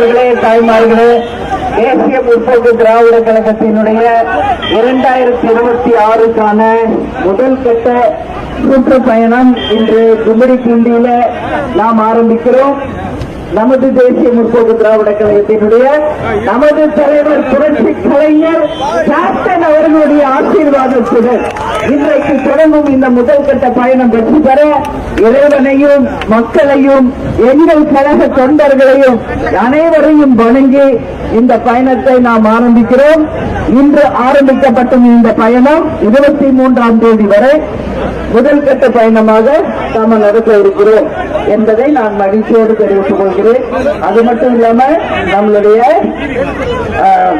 பெரியோர்களே, தாய்மார்களே, தேசிய முற்போக்கு திராவிட கழகத்தினுடைய 2026க்கான முதல் கட்ட சுற்றுப்பயணம் இன்று கும்மிடிப்பூண்டியில நாம் ஆரம்பிக்கிறோம். நமது தேசிய முற்போக்கு திராவிட கழகத்தினுடைய நமது தலைவர் புரட்சி கலைஞர் கேப்டன் அவர்களுடைய ஆசீர்வாதத்துடன் இன்றைக்கு தொடங்கும் இந்த முதல் கட்ட பயணம் வெற்றி பெற இறைவனையும் மக்களையும் எங்கள் கழக தொண்டர்களையும் அனைவரையும் வணங்கி இந்த பயணத்தை நாம் ஆரம்பிக்கிறோம். இன்று ஆரம்பிக்கப்பட்ட இந்த பயணம் 23ஆம் தேதி வரை முதல் கட்ட பயணமாக நாம் நடத்த இருக்கிறோம் என்பதை நான் மகிழ்ச்சியோடு தெரிவித்துக் கொள்கிறேன். அது மட்டும் இல்லாம நம்மளுடைய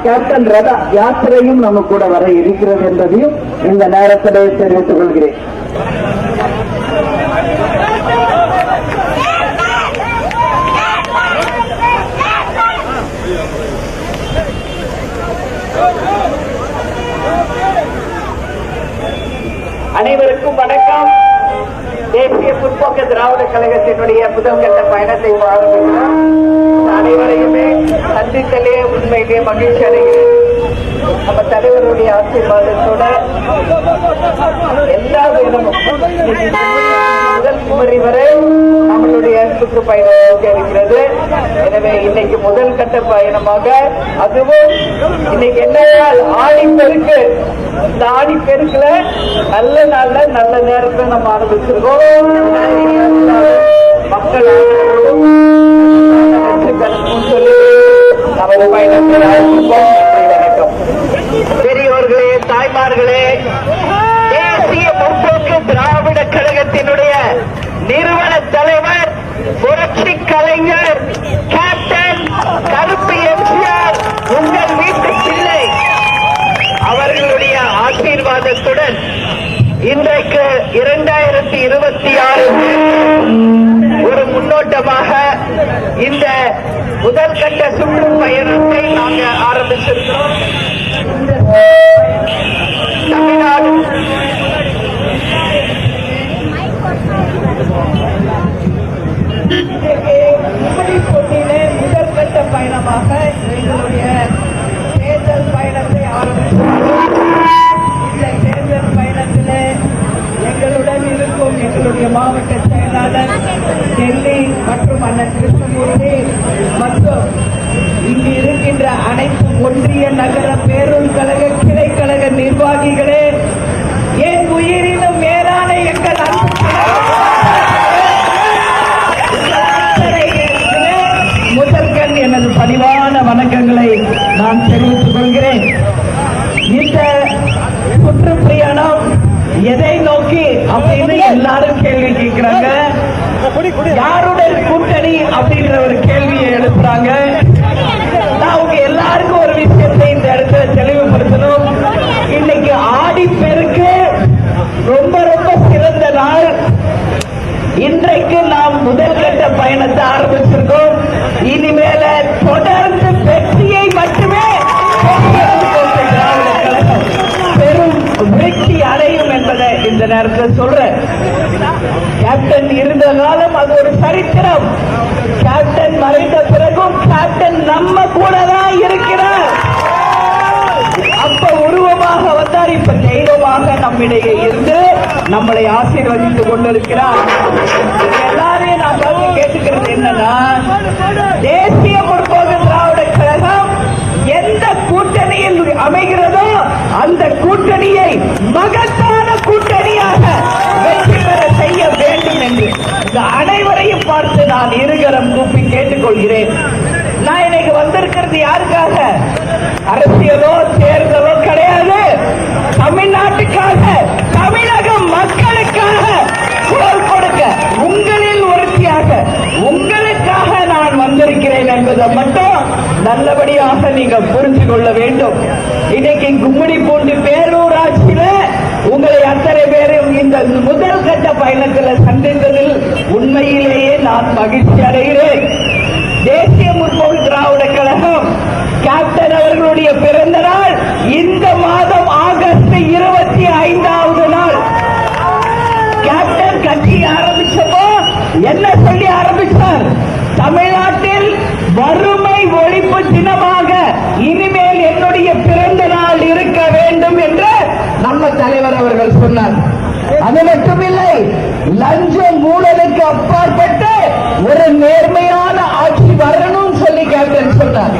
கேப்டன் ரதா யாத்திரையும் நம்ம கூட வர இருக்கிறது என்பதையும் இந்த நேரத்தில் தெரிவித்துக் கொள்கிறேன். அனைவருக்கும் வணக்கம். தேசிய முற்போக்கு திராவிட கழகத்தினுடைய முதல் கட்ட பயணத்தை ஆரம்பிக்கிறோம். அனைவரையுமே சந்தித்தலே உண்மையிலே மகிழ்ச்சி அடைகிறேன். நம்ம தலைவருடைய ஆசீர்வாதத்தோட எல்லா வேலமும் முதல் குமரி வரை நம்மளுடைய சுற்றுப்பயணம் இருக்கிறது. எனவே இன்னைக்கு முதல் கட்ட பயணமாக, அதுவும் இன்னைக்கு என்ன நாள், ஆடிப்பெருக்கு. இந்த ஆடிப்பெருக்குல நல்ல நாள்ல நல்ல நேரத்தை நம்ம ஆரம்பிச்சிருக்கோம். மக்கள் சொல்லி நமது பயணத்தை ஆரம்பிப்போம். வணக்கம். பெரியோர்களே, தாய்மார்களே, தேசிய முற்போக்கு திராவிட கழகத்தினுடைய நிறுவன தலைவர் புரட்சி கலைஞர் கேப்டன் கருப்பு எம்ஜிஆர் உங்கள் வீட்டு பிள்ளை அவர்களுடைய ஆசீர்வாதத்துடன் இன்றைக்கு 2026 ஒரு முன்னோட்டமாக இந்த முதல் கட்ட சுற்றுப்பயணத்தை நாங்கள் ஆரம்பிச்சிருக்கிறோம். தமிழ்நாடு கும்மிடிப்பூண்டியிலே முதல் கட்ட பயணமாக எங்களுடைய தேர்தல் பயணத்தை ஆரம்பித்திருக்கிறோம். இந்த தேர்தல் பயணத்திலே எங்களுடன் இருக்கும் எங்களுடைய மாவட்ட செயலாளர் டெல்லி மற்றும் அண்ணன் கிருஷ்ணமூர்த்தி மற்றும் இங்கு இருக்கின்ற அனைத்து ஒன்றிய நகர பேருந்து கழக கிளைக்கழக நிர்வாகிகளே, என் உயிரினும் மேலான எங்கள் முதற்கண் எனது பணிவான வணக்கங்களை நான் தெரிவித்துக் கொள்கிறேன். இந்த சுற்றுப்பயணம் எதை நோக்கி அப்படின்னு எல்லாரும் கேள்வி கேட்கிறாங்க. யாருடைய கூட்டணி அப்படின்ற ஒரு கேள்வியை எழுப்புறாங்க. நான் உங்க எல்லாருக்கும் ஒரு விஷயத்தை இந்த இடத்துல தெளிவுபடுத்தணும். இன்னைக்கு ஆடிப்பெருக்கு ரொம்ப ரொம்ப சிறந்த நாள். இன்றைக்கு நாம் முதல் கட்ட பயணத்தை ஆரம்பிச்சிருக்கோம். இனிமேல தொடர்ந்து வெற்றியை மட்டுமே பெரும் வெற்றி அடையும் என்பதை இந்த நேரத்தில் சொல்றேன். கேப்டன் இருந்த காலம் அது ஒரு சரித்திரம். கேப்டன் மறைந்த பிறகும் கேப்டன் நம்ம கூட தான் இருக்கிறார். அப்ப உருவமாக வந்தார், இப்ப தெய்வமாக நம்மிடையே இருந்து நம்மளை ஆசீர்வதித்துக் கொண்டிருக்கிறார். எல்லாரையும் நான் கேட்டுக்கிறது என்னன்னா, தேசிய முற்போக்கு திராவிட கழகம் எந்த கூட்டணியில் அமைகிறதோ அந்த கூட்டணியை மகத்தான கூட்டணியாக வெற்றி பெற செய்ய வேண்டும் என்று இந்த அனைவரையும் பார்த்து நான் இருகரம் கூப்பி கேட்டுக்கொள்கிறேன். நான் இன்னைக்கு வந்திருக்கிறது யாருக்காக? அரசியலோ தேர்தலோ கிடையாது. தமிழ்நாட்டுக்காக, தமிழக மக்களுக்காக குரல் கொடுக்க, உங்களில் ஒருத்தியாக உங்களுக்காக நான் வந்திருக்கிறேன் என்பதை மட்டும் நல்லபடியாக நீங்க புரிந்து கொள்ள வேண்டும். இன்னைக்கு கும்மிடிப்பூண்டி பேரூராட்சியில உங்களை அத்தனை பேரும் இந்த முதல் கட்ட பயணத்தில் சந்தித்ததில் உண்மையிலேயே நான் மகிழ்ச்சி அடைகிறேன். தேசிய முற்போக்கு திராவிட கழகம் கேப்டன் அவர்களுடைய பிறந்த நாள் இந்த மாதம் ஆகஸ்ட் 25வது நாள். கேப்டன் கட்சி ஆரம்பிச்சப்போ என்ன சொல்லி ஆரம்பித்தார்? தமிழ்நாட்டில் வறுமை அவர்கள் சொன்னார். அது மட்டுமில்லை, லஞ்சம் ஊழலுக்கு அப்பாற்பட்ட ஒரு நேர்மையான ஆட்சி வரணும் சொல்லி கேப்டன் சொன்னார்.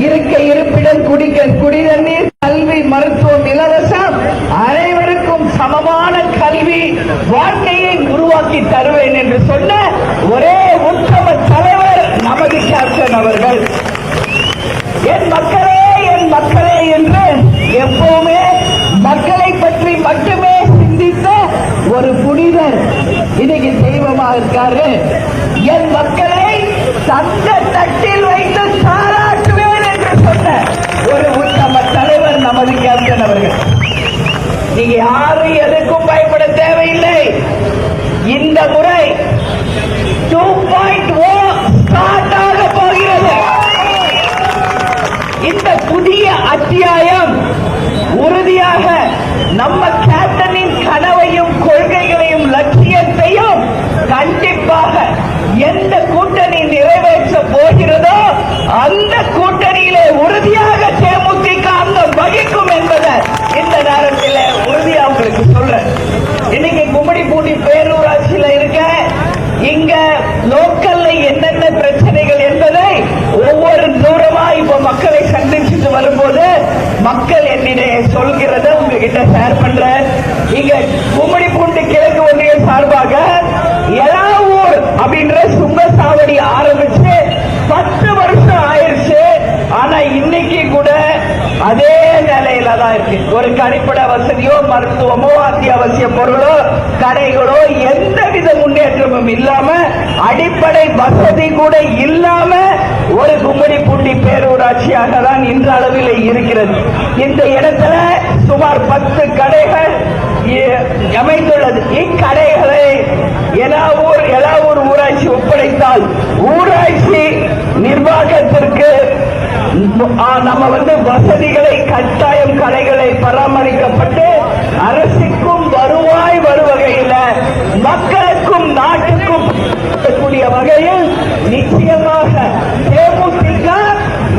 இருக்க இருப்பிடம், குடிக்க குடிநீர், கல்வி, மருத்துவம் இலவசம், அனைவருக்கும் சமமான கல்வி வாழ்க்கையை உருவாக்கி தருவேன் என்று சொன்ன ஒரே உத்தம தலைவர் நமது கேப்டன் அவர்கள். என் மக்களே, என் மக்களே என்று எப்பவுமே மக்களை பற்றி மட்டுமே சிந்தித்த ஒரு புனிதர் இன்னைக்கு தெய்வமாக இருக்காரு. என் மக்களை தந்த தட்டில் வைத்து பாராட்டுவேன் என்று சொன்ன ஒரு உத்தம தலைவர் நமது கேப்டன் அவர்கள். நீங்க யாரும் எதுக்கும் பயப்பட தேவையில்லை. இந்த முறை 2.0 ஸ்டார்ட் ஆக போகிறது. இந்த புதிய அத்தியாயம் உறுதியாக நம்ம கேப்டனின் கனவையும் கொள்கைகளையும் லட்சியத்தையும் கண்டிப்பாக எந்த கூட்டணி நிறைவேற்ற போகிறதோ அந்த கூட்டணியிலே உறுதியாக தேமுதிக அங்கம் வகிக்கும் என்பதை இந்த நேரத்தில் உறுதியாக உங்களுக்கு சொல்றேன். இன்னைக்கு கும்மிடிப்பூண்டி பேரூராட்சியில இருக்க இங்க லோக்கல்ல என்னென்ன பிரச்சனைகள் என்பதை ஒவ்வொரு தூரமா இப்ப மக்களை சந்திச்சுட்டு வரும்போது மக்கள் என்னிடையே சொல்கிறத உங்ககிட்ட ஷேர் பண்றேன். இங்க கும்மிடிப்பூண்டி கிழக்கு ஒன்றிய சார்பாக எலாவூர் அப்படின்ற சுங்கசாவடி ஆரம்பிச்சு 10 வருஷம் ஆயிடுச்சு. ஆனா இன்னைக்கு கூட அதே நிலையில தான் இருக்கு. ஒரு கழிப்பிட வசதியோ, மருத்துவமோ, அத்தியாவசிய பொருளோ, கடைகளோ எந்தவித முன்னேற்றமும் இல்லாம, அடிப்படை வசதி கூட இல்லாம ஒரு கும்மிடிப்பூண்டி பேரூராட்சியாக தான் இன்றளவில் இருக்கிறது. இந்த இடத்துல சுமார் 10 கடைகள் அமைந்துள்ளது. இக்கடைகளை எலாவூர் ஊராட்சி ஒப்படைத்தால் ஊராட்சி நிர்வாகத்திற்கு நம்ம வசதிகளை கட்டாயம் கடைகளை பராமரிக்கப்பட்டு அரசுக்கும் வருவாய் வருவகையில் மக்களுக்கும் நாட்டுக்கும் கூடிய வகையில் நிச்சயமாக தேமுதிக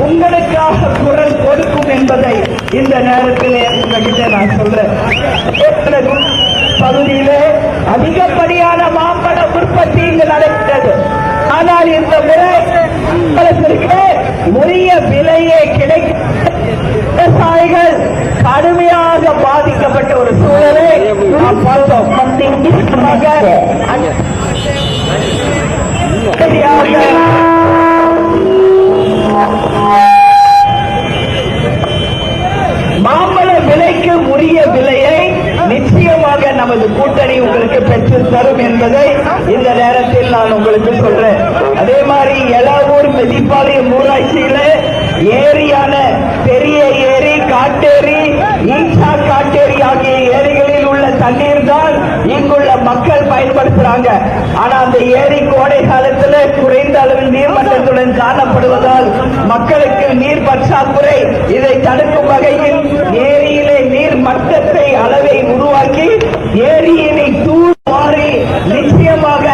உங்களுக்காக குரல் கொடுக்கும் என்பதை இந்த நேரத்தில் உங்ககிட்ட நான் சொல்றேன். பகுதியிலே அதிகப்படியான மாம்பழ உற்பத்தி இங்கு நடைபெற்றது. ஆனால் இந்த முறை உரிய விலையே கிடைக்க விவசாயிகள் கடுமையாக பாதிக்கப்பட்ட ஒரு சூழலை நாம் பார்த்தோம். மாம்பழ விலைக்கு உரிய விலையை நிச்சயமாக நமது கூட்டணி உங்களுக்கு பெற்று தரும் என்பதை இந்த நேரத்தில் நான் உங்களுக்கு சொல்றேன். அதே மாதிரி எலாவூர் மெதிப்பாளையம் ஊராட்சியில ஏரியான பெரிய ஏரி, காட்டேரி, ஈச்சா காட்டேரி ஆகிய ஏரிகளில் உள்ள தண்ணீர் தான் இங்குள்ள மக்கள் பயன்படுத்துறாங்க. ஆனா அந்த ஏரி கோடை காலத்தில் குறைந்த அளவில் நீர்மட்டத்துடன் காணப்படுவதால் மக்களுக்கு நீர் பற்றாக்குறை. இதை தடுக்கும் வகையில் ஏரியிலே நீர் மட்டத்தை அளவை உருவாக்கி ஏரியினை தூர்வாரி நிச்சயமாக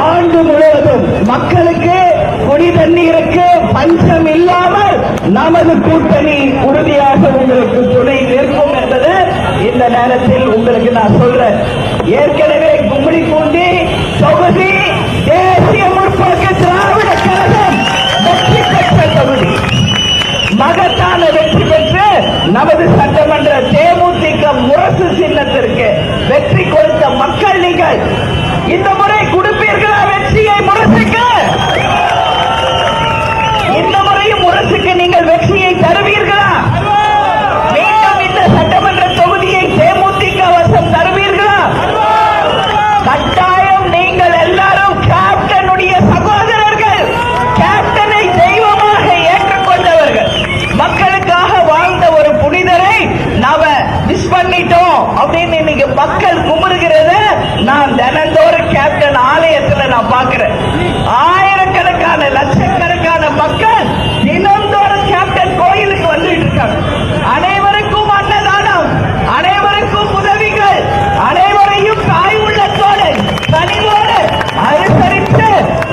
ஆண்டு முழுவதும் மக்களுக்கு குடி தண்ணீருக்கு பஞ்சம் இல்லாமல் நமது கூட்டணி உறுதியாக உங்களுக்கு துணை நிற்கும் என்பது இந்த நேரத்தில் உங்களுக்கு நான் சொல்றேன். ஏற்கனவே கும்மிடிப்பூண்டி தொகுதி தேசிய முற்போக்கு திராவிட கழகம் வெற்றி பெற்ற தொகுதி. மகத்தான வெற்றி பெற்று நமது சட்டமன்ற தேமுதிக முரசு சின்னத்திற்கு வெற்றி கொடுத்த மக்கள் நீங்கள் இந்த முறை கொடுப்பீர்களா வெற்றியை முரசுக்கு? இந்த முறையும் முரசுக்கு நீங்கள் வெற்றியை தருவீர்களா? மீண்டும் இந்த சட்டமன்ற தொகுதியை தேமுதிக வசம் தருவீர்களா? கட்டாயம் நீங்கள் எல்லாரும் கேப்டனுடைய சகோதரர்கள், கேப்டனை தெய்வமாக ஏற்றுக்கொண்டவர்கள், மக்களுக்காக வாழ்ந்த ஒரு புனிதரை நாம மிஸ் பண்ணிட்டோம் அப்படின்னு இன்னைக்கு மக்கள் குமுறுகிறத நான் தினந்தோறும் கேப்டன் ஆலயத்தில் நான் பார்க்கிறேன். ஆயிரக்கணக்கான லட்சக்கணக்கான மக்கள் தினந்தோறும் கேப்டன் கோயிலுக்கு வந்துட்டு இருக்காங்க. அனைவருக்கும் அன்னதானம், அனைவருக்கும் உதவிகள், அனைவரையும் தாய் உள்ளத்தோடு கனிவோடு அனுசரித்து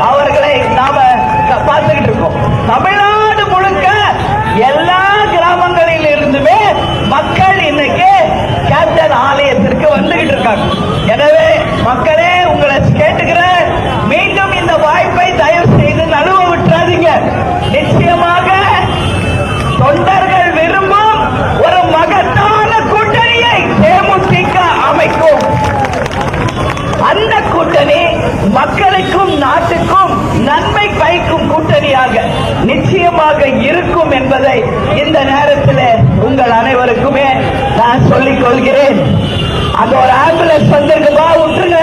அவர்களை நாம பார்த்துக்கிட்டு இருக்கோம். தமிழ்நாடு முழுக்க எல்லா கிராமங்களில் இருந்துமே மக்கள் இன்னைக்கு கேப்டன் ஆலயத்திற்கு என்பதை இந்த நேரத்தில் உங்கள் அனைவருக்குமே நான் சொல்லிக் கொள்கிறேன். அங்க ஒரு ஆம்புலன்ஸ் வந்திருக்குப்பா, விட்டுருங்க,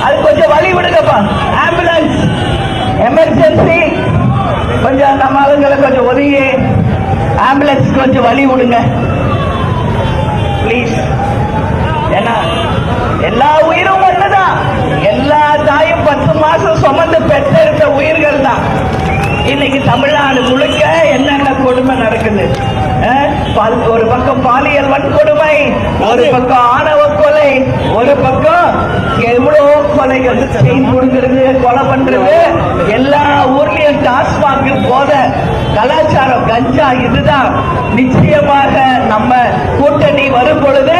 அது கொஞ்சம் வழி விடுங்கப்பா. ஆம்புலன்ஸ் எமர்ஜென்சி, கொஞ்சம் நம்ம ஆளுங்களை கொஞ்சம் ஒதுங்கி ஆம்புலன்ஸ் கொஞ்சம் வழி விடுங்க ப்ளீஸ். ஏன்னா எல்லா உயிரும் ஒண்ணுதான். எல்லா தாயும் 10 மாசம் சுமந்து பெற்றெடுத்த உயிர்கள் தான். இன்னைக்கு தமிழ்நாடு முழுக்க என்னென்ன கொடுமை நடக்குது. ஒரு பக்கம் பாலியல் வன்கொடுமை, ஒரு பக்கம் ஆணவ கொலை, ஒரு பக்கம் எவ்வளவு கொலைகள், செயின் கொடுக்கிறது, கொலை பண்றது, எல்லா ஊர்லயும் டாஸ்மாக் போத கலாச்சாரம், கஞ்சா, இதுதான். நிச்சயமாக நம்ம கூட்டணி வரும் பொழுது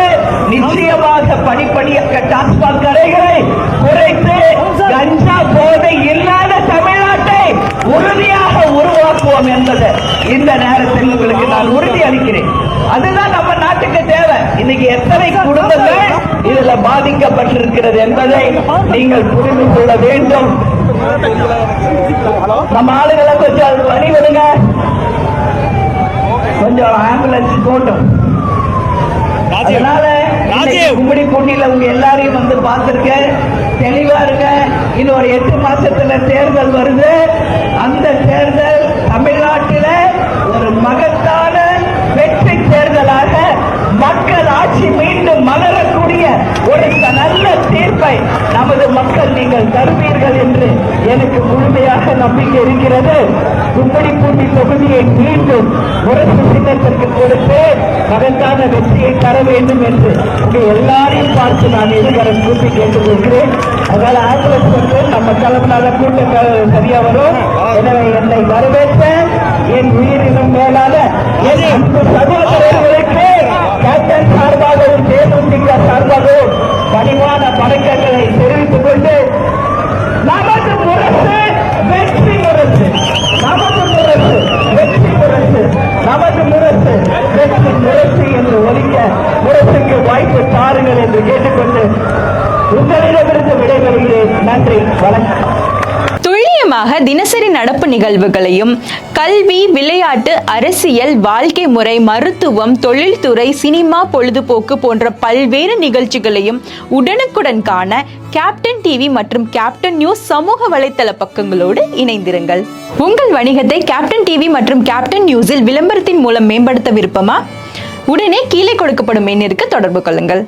நிச்சயமாக படிப்படியாக டாஸ்மாக் கடைகளை குறைத்து கஞ்சா போதை இல்லாத தமிழ்நாட்டை உறுதியாக உருவாக்குவோம் என்பது இந்த நேரத்தில் உங்களுக்கு நான் உறுதி அளிக்கிறேன். அதுதான் நம்ம நாட்டுக்கு தேவை. இன்னைக்கு எத்தனை குடும்பங்கள் இதுல பாதிக்கப்பட்டிருக்கிறது என்பதை நீங்கள் புரிந்து கொள்ள வேண்டும். நம்ம ஆளுகளை கொஞ்சம் வழி விடுங்க, கொஞ்சம் ஆம்புலன்ஸ் போட்டும். அதனால கும்படி பூண்டியில உங்க எல்லாரையும் வந்து பார்த்திருக்கேன். தெளிவா இருங்க. இன்னும் ஒரு 8 மாசத்துல தேர்தல் வருது. அந்த தேர்தல் தமிழ்நாட்டில ஒரு மகத்தான வெற்றி தேர்தலாக மக்கள் ஆட்சி மீண்டும் மலரக்கூடிய ஒரு நல்ல தீர்ப்பை நமது மக்கள் நீங்கள் தருவீர்கள் என்று எனக்கு முழுமையாக நம்பிக்கை இருக்கிறது. கும்படிப்பூண்டி தொகுதியை மீண்டும் முரசு சின்னத்திற்கு கொடுத்து மகத்தான வெற்றியை தர வேண்டும் என்று உங்க எல்லாரையும் பார்த்து நான் இருவரும் கூட்டி கேட்டுக்கொள்கிறேன். அதனால ஆம்புலன்ஸ் வந்து நம்ம கிளம்பினால கூட்டம் சரியா வரும். எனவே என்னை வரவேற்ற என் உயிரினும் மேலான என் அன்பு சகோதரர்களுக்கு கேப்டன் சார்பாகவும் தேமுதிக சார்பாகவும் பணிவான வணக்கங்களை தெரிவித்துக் கொண்டு நமது முரசு வெற்றி முரசு, நமது முரசு வெற்றி முரசு, நமது முரசு வெற்றி முரசு என்று ஒலிக்க முரசுக்கு வாய்ப்பு தாருங்கள் என்று கேட்டுக்கொண்டு உங்களிடமிருந்து விடைபெறுகிறேன். நன்றி, வணக்கம். துல்லியமாக தினசரி நடப்பு நிகழ்வுகளையும் கல்வி, விளையாட்டு, அரசியல், வாழ்க்கை முறை, மருத்துவம், தொழில்துறை, சினிமா, பொழுதுபோக்கு போன்ற பல்வேறு நிகழ்ச்சிகளையும் உடனுக்குடன் காண கேப்டன் டிவி மற்றும் கேப்டன் நியூஸ் சமூக வலைத்தள பக்கங்களோடு இணைந்திருங்கள். உங்கள் வணிகத்தை கேப்டன் டிவி மற்றும் கேப்டன் நியூஸில் விளம்பரத்தின் மூலம் மேம்படுத்த விருப்பமா? உடனே கீழே கொடுக்கப்படும் எண்ணிற்கு தொடர்பு கொள்ளுங்கள்.